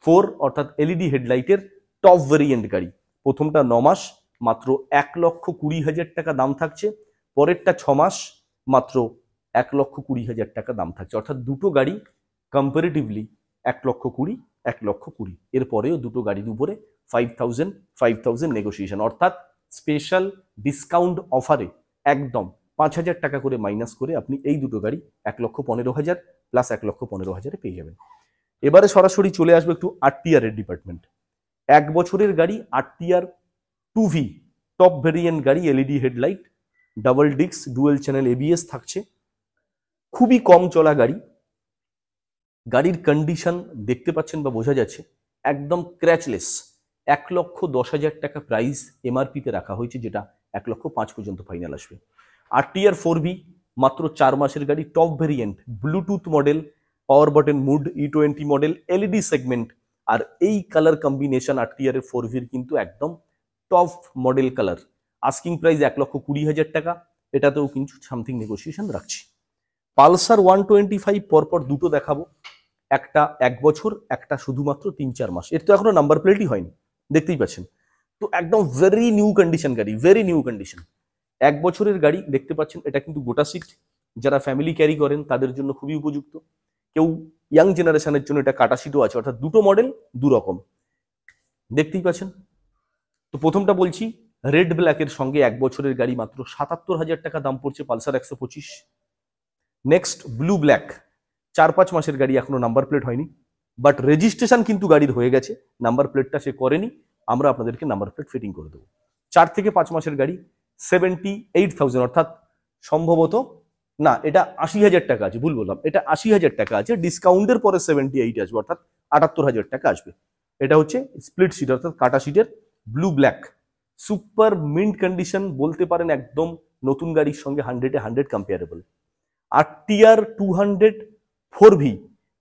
4 অর্থাৎ এলইডি হেডলাইটের টপ ভেরিয়েন্ট গাড়ি। প্রথমটা 9 মাস মাত্র 1,20,000 টাকা দাম থাকছে, পরেরটা 6 মাস মাত্র 1,20,000 টাকা দাম থাকছে। অর্থাৎ দুটো গাড়ি কম্পারেটিভলি 1,20,000 1,20,000। এরপরেও দুটো গাড়ির উপরে 5,000 নেগোসিয়েশন, অর্থাৎ স্পেশাল ডিসকাউন্ট অফারে একদম 5,000 টাকা করে মাইনাস করে আপনি এই দুটো গাড়ি 1,15,000 প্লাস 1,15,000 পেয়ে যাবেন। এবারে সরাসরি চলে আসবে একটু আরটিআর এর ডিপার্টমেন্ট। 1 বছরের গাড়ি আরটিআর 2V টপ ভেরিয়েন্ট গাড়ি, LED headlight, double disc, dual channel ABS থাকছে। খুবই কম চলা গাড়ি। গাড়ির কন্ডিশন দেখতে পাচ্ছেন বা বোঝা যাচ্ছে একদম ক্র্যাচলেস। 1,10,000 টাকা প্রাইস এমআরপিতে রাখা হয়েছে, যেটা 1,05,000 পর্যন্ত ফাইনাল আসবে। আরটিআর 4V মাত্র 4 মাসের গাড়ি, top variant, Bluetooth model, power button mode, E20 model, LED segment. আর এই কালার কম্বিনেশন আরটিআর 4V কিন্তু একদম top model colour. Asking price 1,20,000 টাকা, এটাতেও কিন্তু সামথিং নেগোসিয়েশন রাখছি। পালসার 125 পরপর দুটো দেখাবো, একটা 1 বছর, একটা শুধুমাত্র 3-4 মাস। এর তো এখনো নাম্বার প্লেটই হয়নি, দেখতেই পাচ্ছেন। তো একদম ভেরি নিউ কন্ডিশন গাড়ি, ভেরি নিউ কন্ডিশন। 1 বছরের গাড়ি দেখতে পাচ্ছেন, এটা কিন্তু গোটা সিট। যারা ফ্যামিলি ক্যারি করেন তাদের জন্য খুবই উপযুক্ত। কেউ ইয়াং জেনারেশনের জন্য এটা কাটা সিটও আছে, অর্থাৎ দুটো মডেল দু রকম দেখতেই পাচ্ছেন। তো প্রথমটা বলছি রেড ব্ল্যাকের সঙ্গে 1 বছরের গাড়ি মাত্র 77,000 টাকা দাম পড়ছে, পালসার 125। নেক্সট ব্লু ব্ল্যাক, 4-5 মাসের গাড়ি, এখনো নাম্বার প্লেট হয়নি, বাট রেজিস্ট্রেশন কিন্তু গাড়ির হয়ে গেছে, নাম্বার প্লেটটা সে করেনি, আমরা আপনাদেরকে নাম্বার প্লেট ফিটিং করে দেবো। 4 থেকে 5 মাসের গাড়ি 78,000, অর্থাৎ সম্ভবত না, এটা 80,000 টাকা আছে, ভুল বললাম, এটা 80,000 টাকা আছে, ডিসকাউন্টের পরে 78 আসবে, অর্থাৎ 78,000 টাকা আসবে। এটা হচ্ছে স্প্লিট সিট অর্থাৎ কাটা সিটের blue black, super mint condition বলতে পারেন, একদম নতুন গাড়ির সঙ্গে 100-এ 100 কম্পেয়ারেবল। আরটিআর 200 4V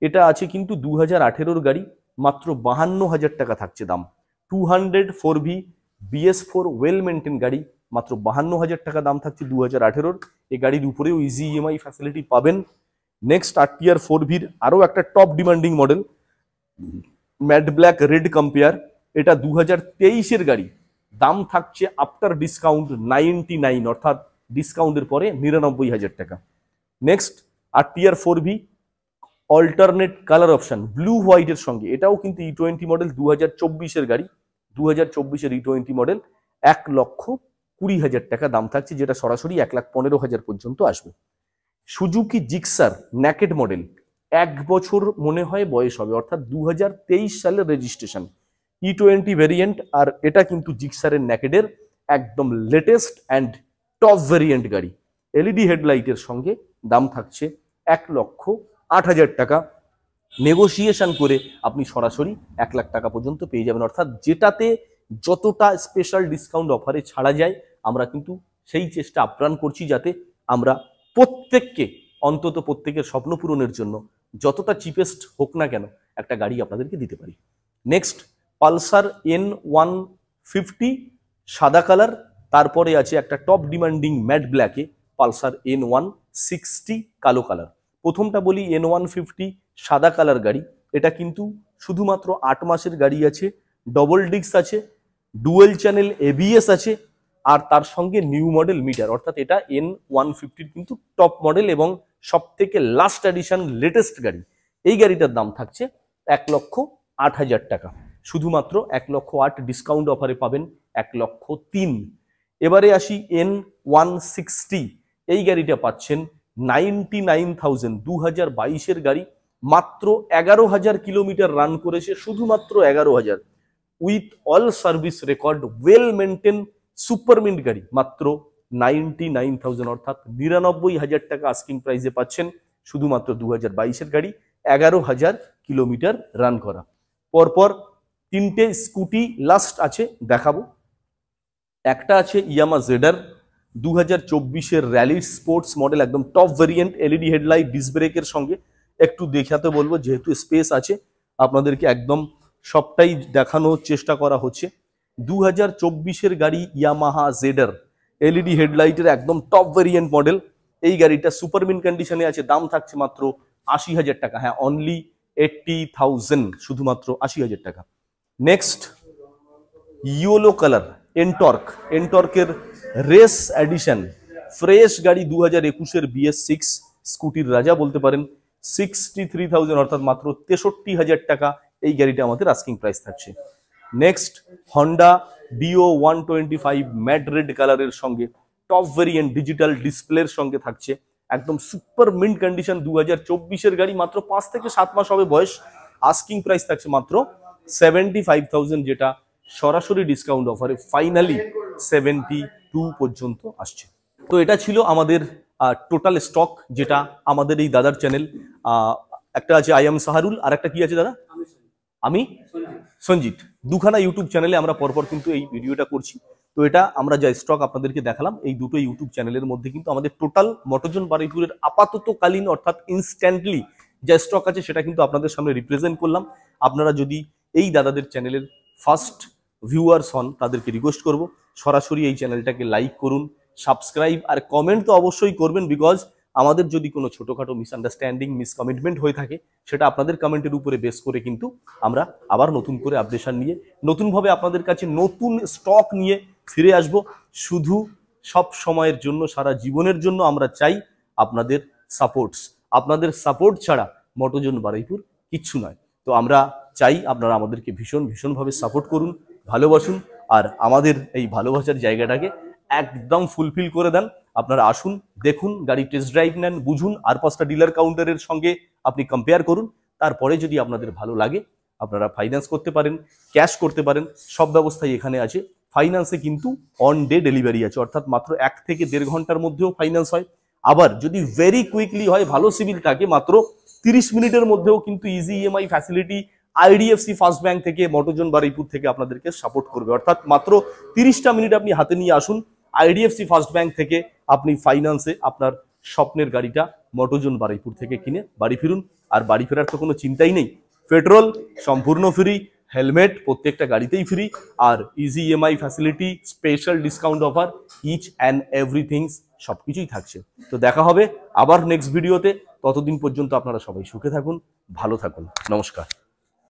এটা আছে কিন্তু 2018-র গাড়ি, মাত্র 52,000 টাকা থাকছে দাম। 200 4V BS4 ওয়েল মেনটেন গাড়ি, মাত্র 52,000 টাকা দাম থাকছে 2018-র। এই গাড়ির উপরেও ইজি ইএমআই ফ্যাসিলিটি পাবেন। নেক্সট আরটিআর 4Vর আরও একটা top demanding model, matte black red compare, এটা 2023-এর গাড়ি, দাম থাকছে আফটার ডিসকাউন্ট 99, অর্থাৎ ডিসকাউন্টের পরে 99,000 টাকা। Next RTR 4V alternate colour option blue হোয়াইটের সঙ্গে, এটাও কিন্তু E20 মডেল, 2024-এর গাড়ি, 2024-এর E20 মডেল, 1,20,000 টাকা দাম থাকছে, যেটা সরাসরি 1,15,000 পর্যন্ত আসবে। সুজুকি জিক্সার ন্যাকেড মডেল, 1 বছর মনে হয় বয়স হবে, অর্থাৎ 2023 সালের রেজিস্ট্রেশন, E20 ভেরিয়েন্ট। আর এটা কিন্তু জিক্সারের ন্যাকেডের একদম লেটেস্ট অ্যান্ড টপ ভেরিয়েন্ট গাড়ি, এলইডি হেডলাইটের সঙ্গে, দাম থাকছে 1,08,000 টাকা। নেগোসিয়েশন করে আপনি সরাসরি 1 লাখ টাকা পর্যন্ত পেয়ে যাবেন, অর্থাৎ যেটাতে যতটা স্পেশাল ডিসকাউন্ট অফারে ছাড়া যায়, আমরা কিন্তু সেই চেষ্টা আপ্রাণ করছি, যাতে আমরা প্রত্যেককে, অন্তত প্রত্যেকের স্বপ্ন পূরণের জন্য যতটা চিপেস্ট হোক না কেন একটা গাড়ি আপনাদেরকে দিতে পারি। নেক্সট পালসার N150 সাদা কালার, তারপরে আছে একটা টপ ডিমান্ডিং ম্যাট ব্ল্যাকে পালসার N160 কালো কালার। প্রথমটা বলি N150 সাদা কালার গাড়ি, এটা কিন্তু শুধুমাত্র 8 মাসের গাড়ি আছে, ডবল ডিস্ক আছে, ডুয়েল চ্যানেল এবিএস আছে, আর তার সঙ্গে নিউ মডেল মিটার, অর্থাৎ এটা N150-র কিন্তু টপ মডেল এবং সব থেকে লাস্ট এডিশন লেটেস্ট গাড়ি। এই গাড়িটার দাম থাকছে 1,08,000 টাকা, শুধুমাত্র 1,08,000 ডিসকাউন্ট অফারে পাবেন 1,03,000। এবারে আসি N160, এই গাড়িটা পাচ্ছেন 99,000, 2022-এর গাড়ি, মাত্র 11,000 কিলোমিটার রান করেছে, শুধুমাত্র 11,000, with all service record, well maintain super mint গাড়ি, মাত্র 99,000, অর্থাৎ 99,000 টাকা আস্কিং প্রাইসে পাচ্ছেন, শুধুমাত্র 2022-এর গাড়ি, 11,000 কিলোমিটার রান করা। পরপর 3টে স্কুটি লাস্ট আছে দেখাবো। একটা আছে ইয়ামা জেডার 2024-এর র্যালি স্পোর্টস মডেল, একদম top variant, LED headlight, disc ব্রেকের সঙ্গে। একটু দেখাতে বলবো, যেহেতু স্পেস আছে আপনাদেরকে একদম সবটাই দেখানোর চেষ্টা করা হচ্ছে। 2024-এর গাড়ি ইয়ামাহা জেডার, এলইডি হেডলাইটের একদম টপ ভেরিয়েন্ট মডেল। এই গাড়িটা সুপার মিন কন্ডিশনে আছে, দাম থাকছে মাত্র 80,000 টাকা। হ্যাঁ, অনলি 80,000, শুধুমাত্র 80,000 টাকা। নেক্সট ইয়েলো কালার এনটর্কের রেস এডিশন ফ্রেশ গাড়ি, 2021-এর BS6 স্কুটির রাজা বলতে পারেন। 63,000 অর্থাৎ মাত্র 63,000 টাকা এই গাড়িটা আমাদের আস্কিং প্রাইস থাকছে। Next Honda deo 125 matte red কালারের সঙ্গে টপ ভেরিয়েন্ট ডিজিটাল ডিসপ্লের সঙ্গে থাকছে, একদম সুপার মিন্ট কন্ডিশন, 2024-এর গাড়ি, মাত্র 5 থেকে 7 মাস হবে বয়স। আস্কিং প্রাইস থাকছে মাত্র 75,000, যেটা সরাসরি ডিসকাউন্ট অফারে ফাইনালি 72 পর্যন্ত আসছে। তো এটা ছিল আমাদের টোটাল স্টক, যেটা আমাদের এই দাদার চ্যানেল। একটা আছে আই এম সাহারুল, আর একটা কি আছে দাদা? আমি সঞ্জিত। দুখানা ইউটিউব চ্যানেলে আমরা পরপর কিন্তু এই ভিডিওটা করছি। তো এটা আমরা যা স্টক আপনাদেরকে দেখালাম, এই দুটো ইউটিউব চ্যানেলের মধ্যে কিন্তু আমাদের টোটাল মটোজন বারুইপুরের আপাততকালীন অর্থাৎ ইনস্ট্যান্টলি যা স্টক আছে সেটা কিন্তু আপনাদের সামনে রিপ্রেজেন্ট করলাম। আপনারা যদি এই দাদাদের চ্যানেলের ফার্স্ট ভিউয়ার্স হন, তাদেরকে রিকোয়েস্ট করব সরাসরি এই চ্যানেলটাকে লাইক করুন, সাবস্ক্রাইব আর কমেন্ট তো অবশ্যই করবেন, বিকজ আমাদের যদি কোনো ছোটোখাটো মিসআন্ডারস্ট্যান্ডিং মিসকমিটমেন্ট হয়ে থাকে, সেটা আপনাদের কমেন্টের উপরে বেস করে কিন্তু আমরা আবার নতুন করে আপডেশন নিয়ে নতুনভাবে আপনাদের কাছে নতুন স্টক নিয়ে ফিরে আসব। শুধু সব সময়ের জন্য, সারা জীবনের জন্য আমরা চাই আপনাদের সাপোর্টস। আপনাদের সাপোর্ট ছাড়া মটোজন বারুইপুর কিচ্ছু নয়। তো আমরা চাই আপনারা আমাদেরকে ভীষণভাবে সাপোর্ট করুন, ভালোবাসুন, আর আমাদের এই ভালোবাসার জায়গাটাকে একদম ফুলফিল করে দেন। আপনারা আসুন, দেখুন, গাড়ি টেস্ট ড্রাইভ নেন, বুঝুন, আর 5টা ডিলার কাউন্টারের সঙ্গে আপনি কম্পেয়ার করুন। তারপরে যদি আপনাদের ভালো লাগে, আপনারা ফাইন্যান্স করতে পারেন, ক্যাশ করতে পারেন, সব ব্যবস্থাই এখানে আছে। ফাইন্যান্সে কিন্তু অন ডে ডেলিভারি আছে, অর্থাৎ মাত্র 1 থেকে 1.5 ঘন্টার মধ্যেও ফাইন্যান্স হয়। আবার যদি ভেরি কুইকলি হয়, ভালো সিভিল থাকে, মাত্র 30 মিনিটের মধ্যেও কিন্তু easy EMI facility IDFC first bank থেকে, মটোজন বারুইপুর থেকে আপনাদেরকে সাপোর্ট করবে। অর্থাৎ মাত্র 30টা মিনিট আপনি হাতে নিয়ে আসুন, আইডিএফসি ফার্স্ট ব্যাংক থেকে আপনি ফাইন্যান্সে আপনার স্বপ্নের গাড়িটা মটোজন বারুইপুর থেকে কিনে বাড়ি ফিরুন। আর বাড়ি ফেরার তো কোনো চিন্তাই নেই, পেট্রোল সম্পূর্ণ ফ্রি, হেলমেট প্রত্যেকটা গাড়িতেই ফ্রি, আর easy EMI facility, special discount offer, each and everythings সবকিছুই থাকছে। তো দেখা হবে আবার নেক্সট ভিডিওতে। ততদিন পর্যন্ত আপনারা সবাই সুখে থাকুন, ভালো থাকুন, নমস্কার।